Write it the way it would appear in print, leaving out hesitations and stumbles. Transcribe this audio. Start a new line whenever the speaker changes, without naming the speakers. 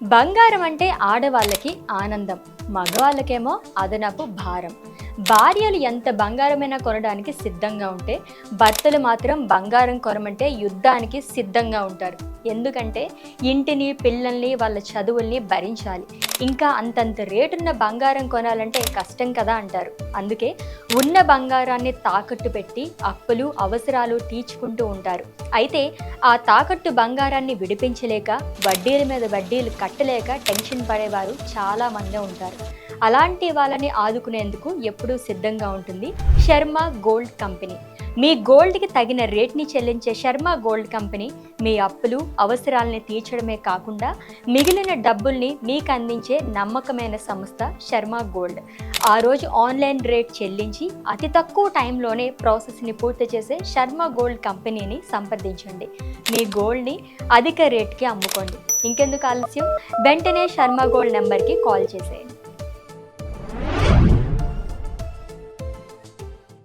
బంగారం అంటే ఆడవాళ్ళకి ఆనందం, మగవాళ్ళకేమో అదనపు భారం. భార్యలు ఎంత బంగారమైనా కొనడానికి సిద్ధంగా ఉంటే, భర్తలు మాత్రం బంగారం కొనమంటే యుద్ధానికి సిద్ధంగా ఉంటారు. ఎందుకంటే ఇంటిని, పిల్లల్ని, వాళ్ళ చదువుల్ని భరించాలి. ఇంకా అంతంత రేటున్న బంగారం కొనాలంటే కష్టం కదా అంటారు. అందుకే ఉన్న బంగారాన్ని తాకట్టు పెట్టి అప్పులు, అవసరాలు తీర్చుకుంటూ ఉంటారు. అయితే ఆ తాకట్టు బంగారాన్ని విడిపించలేక, వడ్డీల మీద వడ్డీలు కట్టలేక టెన్షన్ పడేవారు చాలామందే ఉంటారు. అలాంటి వాళ్ళని ఆదుకునేందుకు ఎప్పుడూ సిద్ధంగా ఉంటుంది శర్మ గోల్డ్ కంపెనీ. మీ గోల్డ్కి తగిన రేట్ని చెల్లించే శర్మ గోల్డ్ కంపెనీ మీ అప్పులు, అవసరాలని తీర్చడమే కాకుండా మిగిలిన డబ్బుల్ని మీకు అందించే నమ్మకమైన సంస్థ శర్మ గోల్డ్. ఆ రోజు ఆన్లైన్ రేట్ చెల్లించి అతి తక్కువ టైంలోనే ప్రాసెస్ని పూర్తి చేసే శర్మ గోల్డ్ కంపెనీని సంప్రదించండి. మీ గోల్డ్ని అధిక రేట్కి అమ్ముకోండి. ఇంకెందుకు ఆలస్యం, వెంటనే శర్మ గోల్డ్ నెంబర్కి కాల్ చేసేయండి.